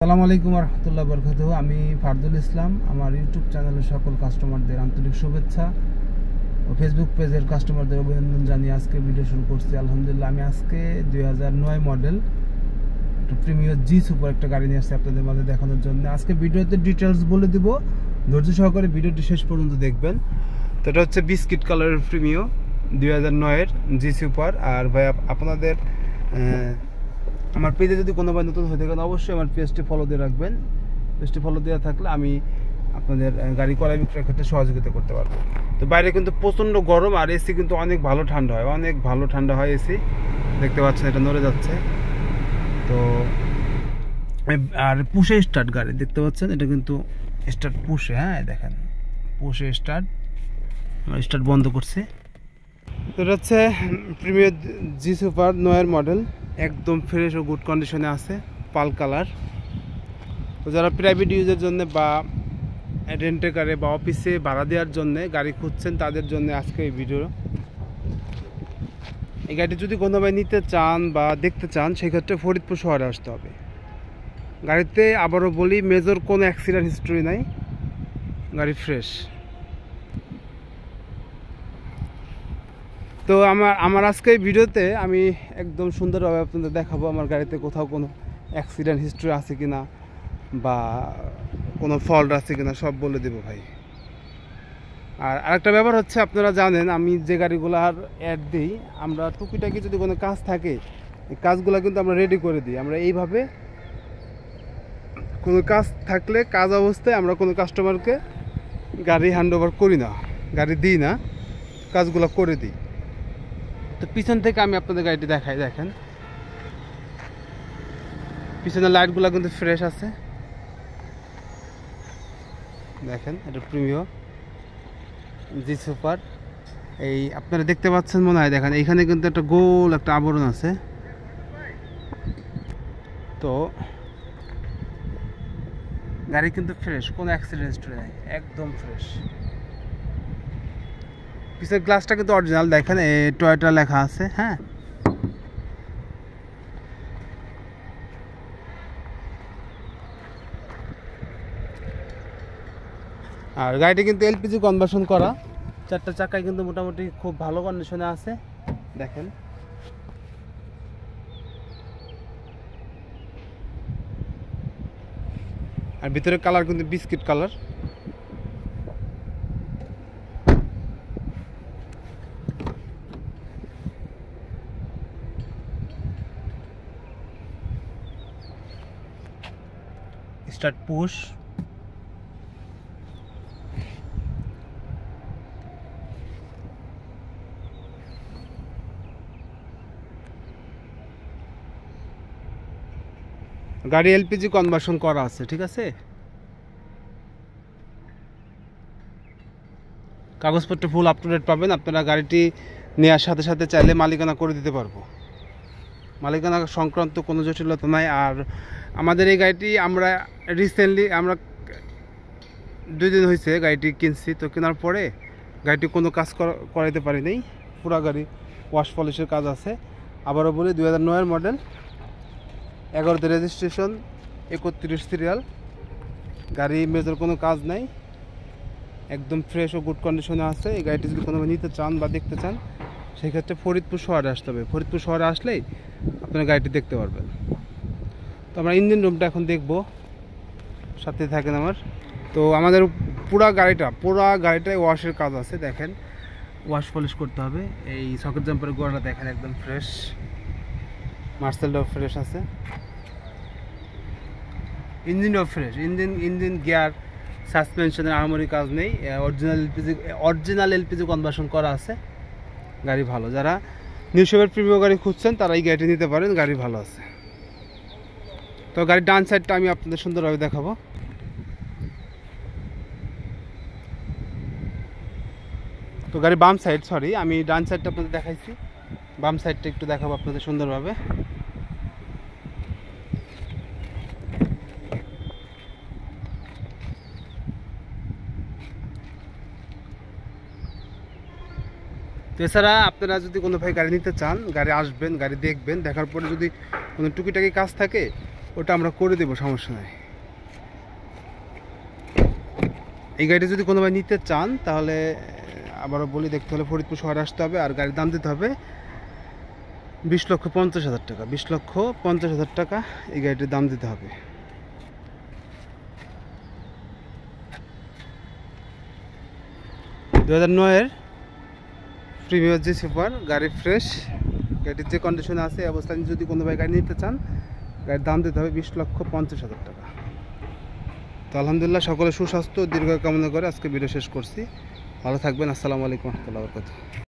আসসালামু আলাইকুম রহমতুল্লাহ বরকাতুহু। আমি ফারদুল ইসলাম। আমার ইউটিউব চ্যানেলের সকল কাস্টমারদের আন্তরিক শুভেচ্ছা ও ফেসবুক পেজের কাস্টমারদের অভিনন্দন জানিয়ে আজকে ভিডিও শুরু করছি। আলহামদুলিল্লাহ, আমি আজকে 2009 মডেল একটা প্রিমিয়ার জি সুপার একটা গাড়ি নিয়ে আসছি আপনাদের মাঝে দেখানোর জন্য। আজকে ভিডিওতে ডিটেলস বলে দিব, ধৈর্য সহকারে ভিডিওটি শেষ পর্যন্ত দেখবেন। তো এটা হচ্ছে বিস্কিট কালারের প্রিমিও 2009-এর জি সুপার। আর ভাই আপনাদের আমার পেজে যদি কোনো ভাই নতুন হয়ে থাকেন অবশ্যই আমার পেজটি ফলো দিয়ে রাখবেন। পেজটি ফলো দেওয়া থাকলে আমি আপনাদের গাড়ি ক্রয় বিক্রয়ের ক্ষেত্রে সহযোগিতা করতে পারবো। তো বাইরে কিন্তু প্রচণ্ড গরম, আর এসি কিন্তু অনেক ভালো ঠান্ডা হয়, অনেক ভালো ঠান্ডা হয় এসি। দেখতে পাচ্ছেন এটা নড়ে যাচ্ছে। তো আর পুশে স্টার্ট গাড়ি দেখতে পাচ্ছেন, এটা কিন্তু স্টার্ট পুশে। হ্যাঁ দেখেন, পুশে স্টার্ট বন্ধ করছে। তো এটা হচ্ছে প্রিমিয়ার জি সুপার 9-এর মডেল, একদম ফ্রেশ ও গুড কন্ডিশনে আছে, পাল কালার। তো যারা প্রাইভেট ইউজের জন্য বা রেন্টে কারে বা অফিসে ভাড়া দেওয়ার জন্য গাড়ি খুঁজছেন তাদের জন্য আজকে এই ভিডিও। এই গাড়িটি যদি কোনো ভাই নিতে চান বা দেখতে চান সেক্ষেত্রে ফরিদপুর শহরে আসতে হবে। গাড়িতে আবারও বলি, মেজর কোনো অ্যাক্সিডেন্ট হিস্ট্রি নাই, গাড়ি ফ্রেশ। তো আমার আজকে এই ভিডিওতে আমি একদম সুন্দরভাবে আপনাদের দেখাবো আমার গাড়িতে কোথাও কোনো অ্যাক্সিডেন্ট হিস্ট্রি আছে কিনা বা কোনো ফল্ট আছে কিনা, সব বলে দেবো ভাই। আর আরেকটা ব্যাপার হচ্ছে, আপনারা জানেন আমি যে গাড়িগুলোর অ্যাড দিই, আমরা টুকিটাকি যদি কোনো কাজ থাকে এই কাজগুলো কিন্তু আমরা রেডি করে দিই। আমরা এইভাবে কোনো কাজ থাকলে কাজ অবস্থায় আমরা কোনো কাস্টমারকে গাড়ি হ্যান্ড ওভার করি না, গাড়ি দিই না, কাজগুলো করে দিই। তো পিছন থেকে আমি আপনাদের গাড়িটি দেখাই। দেখেন পিছনের লাইটগুলো কিন্তু ফ্রেশ আছে। দেখেন এটা প্রিমিও জি সুপার। এই আপনারা দেখতে পাচ্ছেন মনে হয়, দেখেন এইখানে কিন্তু একটা গোল একটা আবরণ আছে। তো গাড়ি কিন্তু ফ্রেশ, কোনো অ্যাক্সিডেন্ট হিস্ট্রি নাই, একদম ফ্রেশ। পিছের গ্লাসটা কিন্তু অরিজিনাল, দেখেন টয়োটা লেখা আছে। হ্যাঁ, আর গাড়িটি কিন্তু এলপিজি কনভার্সন করা, চারটা চাকায় কিন্তু মোটামুটি খুব ভালো কন্ডিশনে আছে। দেখেন আর ভিতরে কালার কিন্তু বিস্কিট কালার। Start push. গাড়ি এলপিজি কনভার্সন করা আছে, ঠিক আছে। কাগজপত্র ফুল আপ টু ডেট পাবেন। আপনারা গাড়িটি নেওয়ার সাথে সাথে চাইলে মালিকানা করে দিতে পারবো, মালিকানা সংক্রান্ত কোনো জটিলতা নাই। আর আমাদের এই গাড়িটি আমরা রিসেন্টলি 2 দিন হয়েছে গাড়িটি কিনছি। তো কেনার পরে গাড়িটি কোনো কাজ করাইতে পারি নাই, পুরা গাড়ি ওয়াশ পলিশের কাজ আছে। আবারও বলি 2009-এর মডেল, 11তে রেজিস্ট্রেশন, 31 সিরিয়াল। গাড়ি মেজর কোনো কাজ নাই, একদম ফ্রেশ ও গুড কন্ডিশনে আছে। এই গাড়িটি যদি কোনো নিতে চান বা দেখতে চান সেক্ষেত্রে ফরিদপুর শহরে আসতে হবে। ফরিদপুর শহরে আসলেই আপনারা গাড়িটি দেখতে পারবেন। তো আমরা ইঞ্জিন রুমটা এখন দেখব, সাথে থাকেন আমার। তো আমাদের পুরা গাড়িটায় ওয়াশের কাজ আছে। দেখেন ওয়াশ পলিশ করতে হবে। এই সকেট জাম্পারের গোড়াটা দেখেন একদম ফ্রেশ, মার্সেলটাও ফ্রেশ আছে, ইঞ্জিনটাও ফ্রেশ। ইঞ্জিন গিয়ার সাসপেনশনের আহামরি কাজ নেই, অরিজিনাল এলপিজি কনভার্সন করা আছে। গাড়ি ভালো, যারা নিউ শেপের প্রিমিয়াম গাড়ি খুঁজছেন তারা এই গাড়িটি নিতে পারেন, গাড়ি ভালো আছে। তো গাড়ির ডান সাইডটা আমি আপনাদের সুন্দরভাবে দেখাবো। তো গাড়ির বাম সাইড, সরি আমি ডান সাইডটা আপনাদের দেখাইছি, বাম সাইডটা একটু দেখাবো আপনাদের সুন্দরভাবে। তো এছাড়া আপনারা যদি কোনো ভাই গাড়ি নিতে চান, গাড়ি আসবেন, গাড়ি দেখবেন, দেখার পরে যদি কোনো টুকিটাকি কাজ থাকে ওটা আমরা করে দেবো, সমস্যা নাই। এই গাড়িটা যদি কোনো ভাই নিতে চান তাহলে আবারও বলি, দেখতে হলে ফরিদপুর শহরে আসতে হবে, আর গাড়ির দাম দিতে হবে 20,50,000 টাকা। 20,50,000 টাকা এই গাড়িটির দাম দিতে হবে। দু 2009-এর প্রিমিয়ার জি সুপার গাড়ি, ফ্রেশ গাড়ির যে কন্ডিশনে আছে এই অবস্থায় যদি কোনো ভাই গাড়ি নিতে চান, গাড়ির দাম দিতে হবে 20,50,000 টাকা। তো আলহামদুলিল্লাহ, সকলের সুস্বাস্থ্য দীর্ঘ কামনা করে আজকে ভিডিও শেষ করছি। ভালো থাকবেন। আসসালামু আলাইকুম ওয়া রাহমাতুল্লাহি ওয়া বারাকাতুহু।